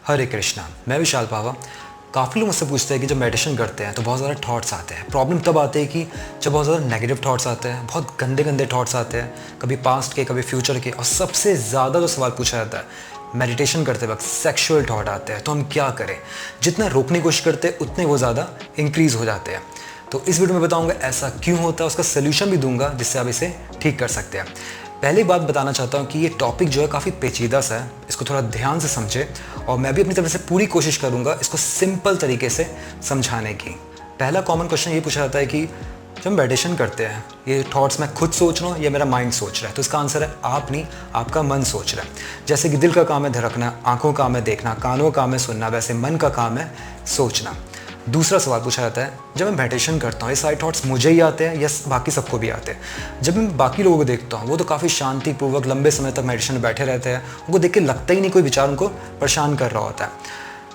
हरे कृष्णा। मैं विशाल पावा। काफ़ी लोग मुझसे पूछते हैं कि जब मेडिटेशन करते हैं तो बहुत ज़्यादा थॉट्स आते हैं। प्रॉब्लम तब आती है कि जब बहुत ज़्यादा नेगेटिव थॉट्स आते हैं, बहुत गंदे गंदे थॉट्स आते हैं, कभी पास्ट के, कभी फ्यूचर के, और सबसे ज़्यादा जो सवाल पूछा जाता है मेडिटेशन करते वक्त, सेक्सुअल थॉट आते हैं। तो हम क्या करें? जितना रोकने की कोशिश करते हैं उतने वो ज़्यादा इंक्रीज़ हो जाते हैं। तो इस वीडियो में बताऊंगा ऐसा क्यों होता है, उसका सोल्यूशन भी दूंगा जिससे आप इसे ठीक कर सकते हैं। पहली बात बताना चाहता हूँ कि ये टॉपिक जो है काफ़ी पेचीदा सा है, इसको थोड़ा ध्यान से समझे और मैं भी अपनी तरफ से पूरी कोशिश करूँगा इसको सिंपल तरीके से समझाने की। पहला कॉमन क्वेश्चन ये पूछा जाता है कि जब हम मेडिटेशन करते हैं ये थॉट्स मैं खुद सोच रहा हूँ या मेरा माइंड सोच रहा है? तो इसका आंसर है आप नहीं, आपका मन सोच रहा है। जैसे कि दिल का काम है धड़कना, आंखों का काम है देखना, कानों का काम है सुनना, वैसे मन का काम है सोचना। दूसरा सवाल पूछा जाता है, जब मैं मेडिटेशन करता हूँ ये सारे थॉट्स मुझे ही आते हैं या बाकी सबको भी आते हैं? जब मैं बाकी लोगों को देखता हूँ वो तो काफ़ी शांतिपूर्वक लंबे समय तक मेडिटेशन में बैठे रहते हैं, उनको देख के लगता ही नहीं कोई विचार उनको परेशान कर रहा होता है।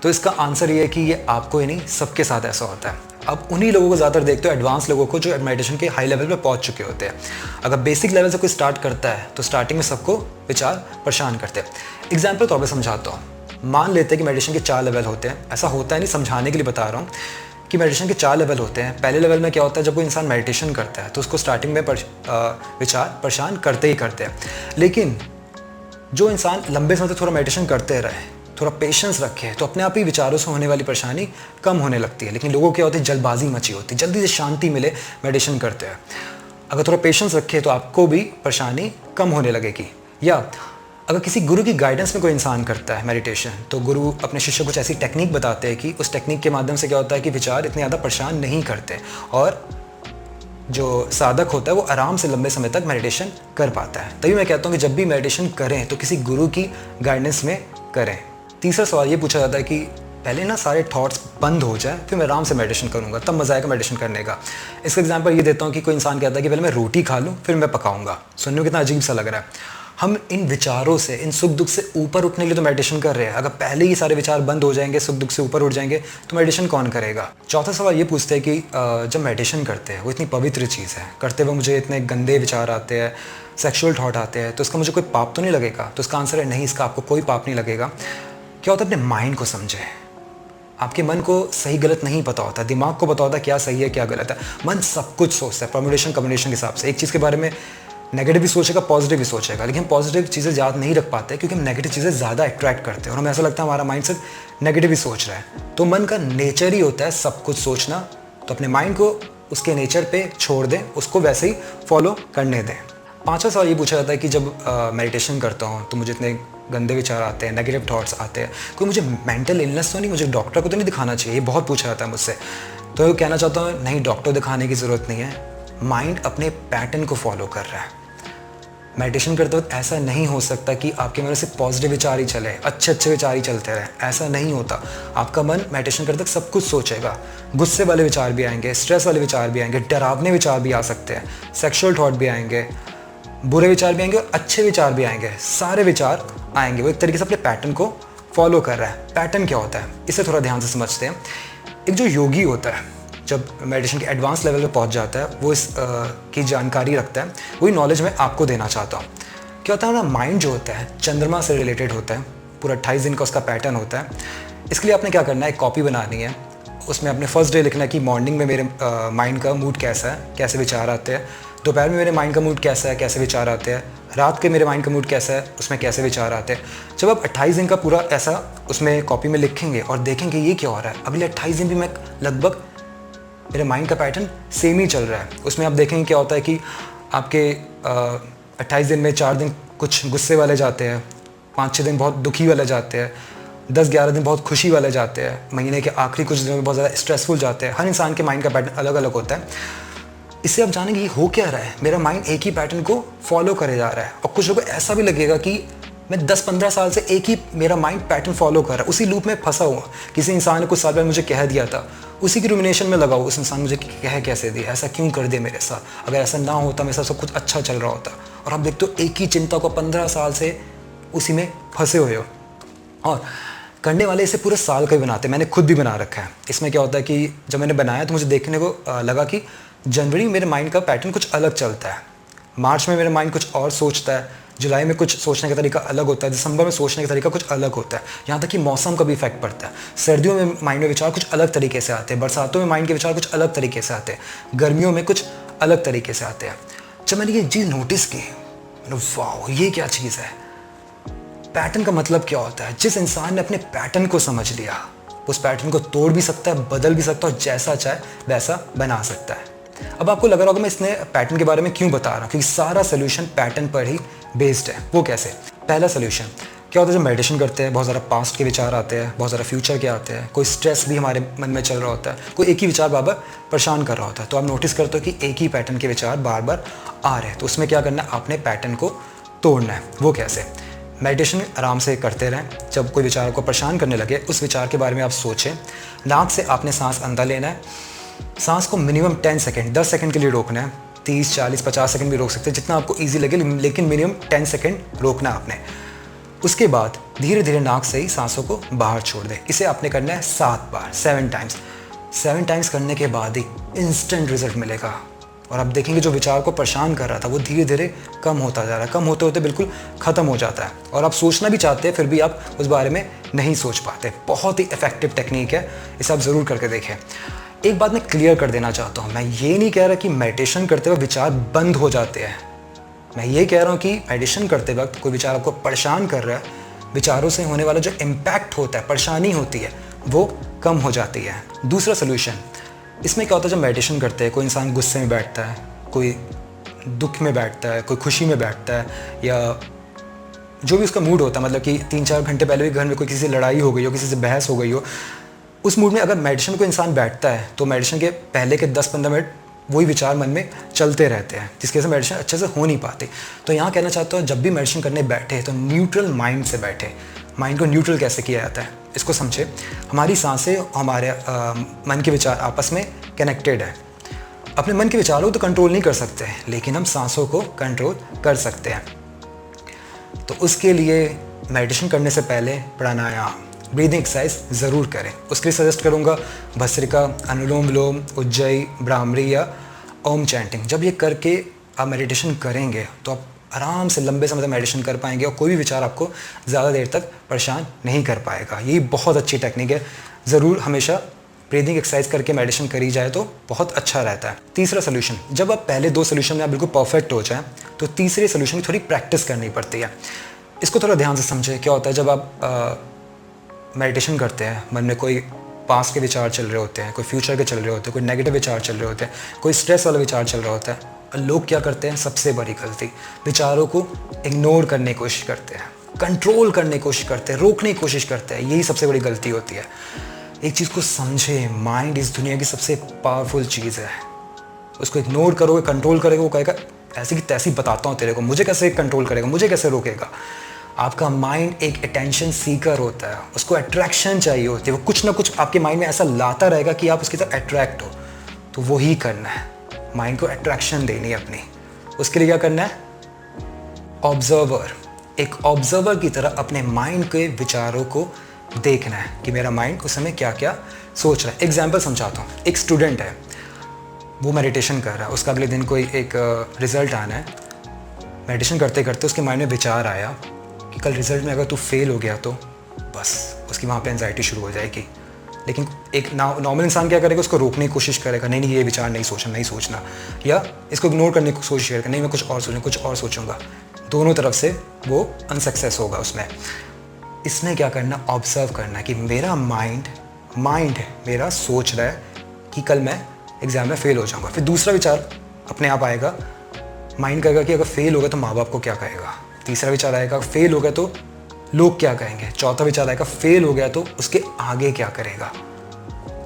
तो इसका आंसर ये है कि ये आपको ही नहीं, सबके साथ ऐसा होता है। अब उन्हीं लोगों को ज़्यादातर देखते हो, एडवांस लोगों को, जो मेडिटेशन के हाई लेवल पे पहुंच चुके होते हैं। अगर बेसिक लेवल से कोई स्टार्ट करता है तो स्टार्टिंग में सबको विचार परेशान करते हैं। एग्जाम्पल तौर पर समझाता हूँ। मान लेते हैं कि मेडिटेशन के 4 लेवल होते हैं। ऐसा होता है नहीं, समझाने के लिए बता रहा हूँ कि मेडिटेशन के 4 लेवल होते हैं। पहले लेवल में क्या होता है, जब कोई इंसान मेडिटेशन करता है तो उसको स्टार्टिंग में विचार परेशान करते ही करते हैं। लेकिन जो इंसान लंबे समय तक थोड़ा मेडिटेशन करते रहे, थोड़ा पेशेंस रखे, तो अपने आप ही विचारों से होने वाली परेशानी कम होने लगती है। लेकिन लोगों क्या होती है, जल्दबाजी मची होती है, जल्दी से शांति मिले मेडिटेशन करते हैं। अगर थोड़ा पेशेंस रखे तो आपको भी परेशानी कम होने लगेगी। या अगर किसी गुरु की गाइडेंस में कोई इंसान करता है मेडिटेशन, तो गुरु अपने शिष्य को कुछ ऐसी टेक्निक बताते हैं कि उस टेक्निक के माध्यम से क्या होता है कि विचार इतने ज़्यादा परेशान नहीं करते और जो साधक होता है वो आराम से लंबे समय तक मेडिटेशन कर पाता है। तभी मैं कहता हूँ कि जब भी मेडिटेशन करें तो किसी गुरु की गाइडेंस में करें। तीसरा सवाल ये पूछा जाता है कि पहले ना सारे थॉट्स बंद हो जाए फिर मैं आराम से मेडिटेशन करूँगा, तब मज़ा आएगा मेडिटेशन करने का। इसका एग्जांपल ये देता हूँ कि कोई इंसान कहता है कि पहले मैं रोटी खा लूँ फिर मैं पकाऊंगा। सुनने में कितना अजीब सा लग रहा है। हम इन विचारों से, इन सुख दुख से ऊपर उठने के लिए तो मेडिटेशन कर रहे हैं। अगर पहले ही सारे विचार बंद हो जाएंगे, सुख दुख से ऊपर उठ जाएंगे, तो मेडिटेशन कौन करेगा? चौथा सवाल ये पूछते हैं कि जब मेडिटेशन करते हैं वो इतनी पवित्र चीज़ है, करते हुए मुझे इतने गंदे विचार आते हैं, सेक्सुअल थॉट आते हैं, तो इसका मुझे कोई पाप तो नहीं लगेगा? तो इसका आंसर है नहीं, इसका आपको कोई पाप नहीं लगेगा। क्या होता है, अपने माइंड को समझे। आपके मन को सही गलत नहीं पता होता, दिमाग को पता होता है क्या सही है क्या गलत है। मन सब कुछ सोचता है परम्यूटेशन कम्बिनेशन के हिसाब से। एक चीज़ के बारे में नेगेटिव भी सोचेगा, पॉजिटिव भी सोचेगा, लेकिन हम पॉजिटिव चीज़ें याद नहीं रख पाते क्योंकि हम नेगेटिव चीज़ें ज़्यादा अट्रैक्ट करते हैं और हमें ऐसा लगता है हमारा माइंड सिर्फ नेगेटिव ही सोच रहा है। तो मन का नेचर ही होता है सब कुछ सोचना। तो अपने माइंड को उसके नेचर पे छोड़ दें, उसको वैसे ही फॉलो करने दें। पांचवा सवाल ये पूछा जाता है कि जब मेडिटेशन करता हूँ तो मुझे इतने गंदे विचार आते हैं, नेगेटिव थॉट्स आते हैं, कोई मुझे मेंटल इलनेस तो नहीं, मुझे डॉक्टर को तो नहीं दिखाना चाहिए? ये बहुत पूछा जाता है मुझसे। तो कहना चाहता हूँ नहीं, डॉक्टर दिखाने की ज़रूरत नहीं है। माइंड अपने पैटर्न को फॉलो कर रहा है। मेडिटेशन करते वक्त ऐसा नहीं हो सकता कि आपके मन से पॉजिटिव विचार ही चले, अच्छे अच्छे विचार ही चलते रहे। ऐसा नहीं होता। आपका मन मेडिटेशन करते वक्त सब कुछ सोचेगा। गुस्से वाले विचार भी आएंगे, स्ट्रेस वाले विचार भी आएंगे, डरावने विचार भी आ सकते हैं, सेक्सुअल थॉट भी आएंगे, बुरे विचार भी आएंगे और अच्छे विचार भी आएंगे। सारे विचार आएंगे। वो एक तरीके से अपने पैटर्न को फॉलो कर रहा है। पैटर्न क्या होता है इसे थोड़ा ध्यान से समझते हैं। एक जो योगी होता है जब मेडिटेशन के एडवांस लेवल पे पहुंच जाता है वो इस की जानकारी रखता है, वही नॉलेज मैं आपको देना चाहता हूँ। क्या होता है ना, माइंड जो होता है चंद्रमा से रिलेटेड होता है। पूरा 28 दिन का उसका पैटर्न होता है। इसके लिए आपने क्या करना है, एक कॉपी बनानी है, उसमें अपने फर्स्ट डे लिखना है कि मॉर्निंग में मेरे माइंड का मूड कैसा है, कैसे विचार आते हैं, दोपहर में मेरे माइंड का मूड कैसा है, कैसे विचार आते हैं, रात के मेरे माइंड का मूड कैसा है, उसमें कैसे विचार आते हैं। जब आप 28 दिन का पूरा ऐसा उसमें कॉपी में लिखेंगे और देखेंगे ये क्या हो रहा है, अगले 28 दिन भी मैं लगभग मेरे माइंड का पैटर्न सेम ही चल रहा है। उसमें आप देखेंगे क्या होता है कि आपके 28 दिन में 4 दिन कुछ गुस्से वाले जाते हैं, 5-6 दिन बहुत दुखी वाले जाते हैं, 10-11 दिन बहुत खुशी वाले जाते हैं, महीने के आखिरी कुछ दिनों में बहुत ज़्यादा स्ट्रेसफुल जाते हैं। हर इंसान के माइंड का पैटर्न अलग अलग होता है। इससे आप जानेंगे ये हो क्या रहा है, मेरा माइंड एक ही पैटर्न को फॉलो करे जा रहा है। और कुछ लोगों को ऐसा भी लगेगा कि मैं 10-15 साल से एक ही मेरा माइंड पैटर्न फॉलो कर रहा है, उसी लूप में फंसा हुआ। किसी इंसान ने कुछ साल पहले मुझे कह दिया था, उसी की रुमिनेशन में लगा हुआ, उस इंसान मुझे कह कैसे दिया, ऐसा क्यों कर दिया मेरे साथ, अगर ऐसा ना होता मेरे साथ सब कुछ अच्छा चल रहा होता। और आप देखते हो एक ही चिंता को 15 साल से उसी में फंसे हुए हो। और करने वाले इसे पूरे साल का ही बनाते हैं। मैंने खुद भी बना रखा है। इसमें क्या होता है कि जब मैंने बनाया तो मुझे देखने को लगा कि जनवरी में मेरे माइंड का पैटर्न कुछ अलग चलता है, मार्च में मेरा माइंड कुछ और सोचता है, जुलाई में कुछ सोचने का तरीका अलग होता है, दिसंबर में सोचने का तरीका कुछ अलग होता है। यहाँ तक कि मौसम का भी इफेक्ट पड़ता है। सर्दियों में माइंड में विचार कुछ अलग तरीके से आते हैं, बरसातों में माइंड के विचार कुछ अलग तरीके से आते हैं, गर्मियों में कुछ अलग तरीके से आते हैं। जब मैंने ये चीज़ नोटिस की, वाह ये क्या चीज़ है। पैटर्न का मतलब क्या होता है? जिस इंसान ने अपने पैटर्न को समझ लिया, उस पैटर्न को तोड़ भी सकता है, बदल भी सकता है और जैसा चाहे वैसा बना सकता है। अब आपको लग रहा होगा मैं इसने पैटर्न के बारे में क्यों बता रहा हूँ, क्योंकि सारा सोल्यूशन पैटर्न पर ही बेस्ड है। वो कैसे? पहला सोल्यूशन क्या होता है, जब मेडिटेशन करते हैं बहुत ज़्यादा पास्ट के विचार आते हैं, बहुत ज़्यादा फ्यूचर के आते हैं, कोई स्ट्रेस भी हमारे मन में चल रहा होता है, कोई एक ही विचार बार बार परेशान कर रहा होता है, तो आप नोटिस करते हो कि एक ही पैटर्न के विचार बार बार आ रहे हैं। तो उसमें क्या करना है, आपने पैटर्न को तोड़ना है। वो कैसे? मेडिटेशन आराम से करते रहें। जब कोई विचार को परेशान करने लगे, उस विचार के बारे में आप सोचें। नाक से आपने सांस अंदर लेना है, सांस को मिनिमम 10 सेकेंड 10 सेकेंड के लिए रोकना है। 30, 40, 50 सेकेंड भी रोक सकते हैं, जितना आपको ईजी लगे, लेकिन मिनिमम 10 सेकेंड रोकना आपने। उसके बाद धीरे धीरे नाक से ही सांसों को बाहर छोड़ दें। इसे आपने करना है 7 बार, 7 टाइम्स। 7 टाइम्स करने के बाद ही इंस्टेंट रिजल्ट मिलेगा और आप देखेंगे जो विचार को परेशान कर रहा था वो धीरे धीरे कम होता जा रहा है, कम होते होते बिल्कुल ख़त्म हो जाता है। और आप सोचना भी चाहते हैं फिर भी आप उस बारे में नहीं सोच पाते। बहुत ही इफेक्टिव टेक्निक है, इसे आप ज़रूर करके देखें। एक बात मैं क्लियर कर देना चाहता हूँ, मैं ये नहीं कह रहा कि मेडिटेशन करते हुए विचार बंद हो जाते हैं। मैं ये कह रहा हूँ कि मेडिटेशन करते वक्त कोई विचार आपको परेशान कर रहा है, विचारों से होने वाला जो इम्पैक्ट होता है, परेशानी होती है, वो कम हो जाती है। दूसरा सोल्यूशन, इसमें क्या होता है, जब मेडिटेशन करते हैं कोई इंसान गुस्से में बैठता है, कोई दुख में बैठता है, कोई खुशी में बैठता है, या जो भी उसका मूड होता है, मतलब कि 3-4 घंटे पहले भी घर में कोई किसी से लड़ाई हो गई हो, किसी से बहस हो गई हो, उस मूड में अगर मेडिटेशन को इंसान बैठता है तो मेडिटेशन के पहले के 10-15 मिनट वही विचार मन में चलते रहते हैं, जिसकी वजह से मेडिटेशन अच्छे से हो नहीं पाती। तो यहाँ कहना चाहता हूँ, जब भी मेडिटेशन करने बैठे तो न्यूट्रल माइंड से बैठे। माइंड को न्यूट्रल कैसे किया जाता है इसको समझे। हमारी सांसें हमारे मन के विचार आपस में कनेक्टेड है। अपने मन के विचारों को तो कंट्रोल नहीं कर सकते, लेकिन हम सांसों को कंट्रोल कर सकते हैं। तो उसके लिए मेडिटेशन करने से पहले प्राणायाम, ब्रीदिंग एक्सरसाइज ज़रूर करें। उसके लिए सजेस्ट करूँगा भस्त्रिका, अनुलोम विलोम, उज्जयी, भ्रामरी या ओम चैंटिंग। जब ये करके आप मेडिटेशन करेंगे तो आप आराम से लंबे समय तक मेडिटेशन कर पाएंगे और कोई भी विचार आपको ज़्यादा देर तक परेशान नहीं कर पाएगा। ये बहुत अच्छी टेक्निक है, ज़रूर हमेशा ब्रीदिंग एक्सरसाइज करके मेडिटेशन करी जाए तो बहुत अच्छा रहता है। तीसरा सोल्यूशन, जब आप पहले 2 सोल्यूशन में आप बिल्कुल परफेक्ट हो जाएं तो तीसरे सोल्यूशन की थोड़ी प्रैक्टिस करनी पड़ती है। इसको थोड़ा ध्यान से समझें। क्या होता है, जब आप मेडिटेशन करते हैं, मन में कोई पास्ट के विचार चल रहे होते हैं, कोई फ्यूचर के चल रहे होते हैं, कोई नेगेटिव विचार चल रहे होते हैं, कोई स्ट्रेस वाला विचार चल रहा होता है। लोग क्या करते हैं, सबसे बड़ी गलती, विचारों को इग्नोर करने की कोशिश करते हैं, कंट्रोल करने की कोशिश करते हैं, रोकने की कोशिश करते हैं। यही सबसे बड़ी गलती होती है। एक चीज़ को समझे, माइंड इस दुनिया की सबसे पावरफुल चीज़ है। उसको इग्नोर करोगे, कंट्रोल करेगा, वो कहेगा ऐसी की तैसी बताता हूँ तेरे को, मुझे कैसे कंट्रोल करेगा, मुझे कैसे रोकेगा। आपका माइंड एक अटेंशन सीकर होता है, उसको अट्रैक्शन चाहिए होती है। वो कुछ ना कुछ आपके माइंड में ऐसा लाता रहेगा कि आप उसकी तरफ अट्रैक्ट हो। तो वो ही करना है, माइंड को अट्रैक्शन देनी है अपनी। उसके लिए क्या करना है, ऑब्जर्वर, एक ऑब्जर्वर की तरह अपने माइंड के विचारों को देखना है कि मेरा माइंड उस समय क्या क्या सोच रहा है। एग्जाम्पल समझाता हूँ। एक स्टूडेंट है, वो मेडिटेशन कर रहा है, उसका अगले दिन कोई एक रिज़ल्ट आना है। मेडिटेशन करते करते उसके माइंड में विचार आया कि कल रिज़ल्ट में अगर तू फेल हो गया तो बस उसकी वहाँ पे एंजाइटी शुरू हो जाएगी। लेकिन एक नॉर्मल इंसान क्या करेगा, उसको रोकने की कोशिश करेगा, नहीं नहीं ये विचार नहीं सोचना, नहीं सोचना, या इसको इग्नोर करने की कोशिश करेगा, नहीं मैं कुछ और सोचूंगा, कुछ और सोचूंगा। दोनों तरफ से वो अनसक्सेस होगा उसमें। इसने क्या करना, ऑब्जर्व करना कि मेरा माइंड है मेरा सोच रहा है कि कल मैं एग्ज़ाम में फ़ेल हो जाऊँगा। फिर दूसरा विचार अपने आप आएगा, माइंड कहेगा कि अगर फेल हो गया तो माँ बाप को क्या कहेगा। तीसरा विचार आएगा, फेल हो गया तो लोग क्या कहेंगे। चौथा विचार आएगा, फेल हो गया तो उसके आगे क्या करेगा।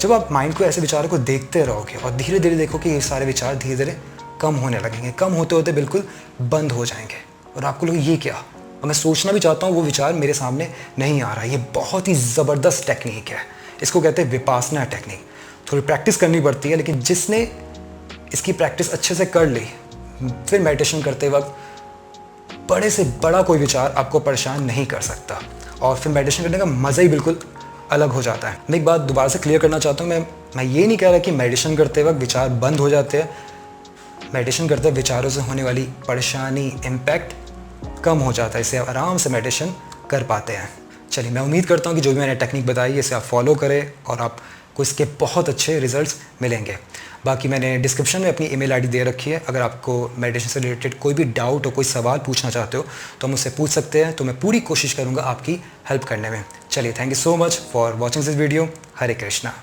जब आप माइंड को ऐसे विचारों को देखते रहोगे और धीरे धीरे देखो कि ये सारे विचार धीरे धीरे कम होने लगेंगे, कम होते होते बिल्कुल बंद हो जाएंगे और आपको लगे ये क्या, और मैं सोचना भी चाहता हूँ वो विचार मेरे सामने नहीं आ रहा। ये बहुत ही ज़बरदस्त टेक्निक है, इसको कहते हैं विपासना टेक्निक। थोड़ी प्रैक्टिस करनी पड़ती है, लेकिन जिसने इसकी प्रैक्टिस अच्छे से कर ली, फिर मेडिटेशन करते वक्त बड़े से बड़ा कोई विचार आपको परेशान नहीं कर सकता और फिर मेडिटेशन करने का मज़ा ही बिल्कुल अलग हो जाता है। मैं एक बात दोबारा से क्लियर करना चाहता हूँ, मैं ये नहीं कह रहा कि मेडिटेशन करते वक्त विचार बंद हो जाते हैं। मेडिटेशन करते वक्त विचारों से होने वाली परेशानी, इम्पैक्ट कम हो जाता है, इससे आप आराम से मेडिटेशन कर पाते हैं। चलिए, मैं उम्मीद करता हूँ कि जो भी मैंने टेक्निक बताई है इसे आप फॉलो करें और आपको इसके बहुत अच्छे रिजल्ट्स मिलेंगे। बाकी मैंने डिस्क्रिप्शन में अपनी ईमेल आईडी दे रखी है, अगर आपको मेडिटेशन से रिलेटेड कोई भी डाउट हो, कोई सवाल पूछना चाहते हो तो मुझसे पूछ सकते हैं, तो मैं पूरी कोशिश करूँगा आपकी हेल्प करने में। चलिए, thank you so much for watching this video. Hare Krishna.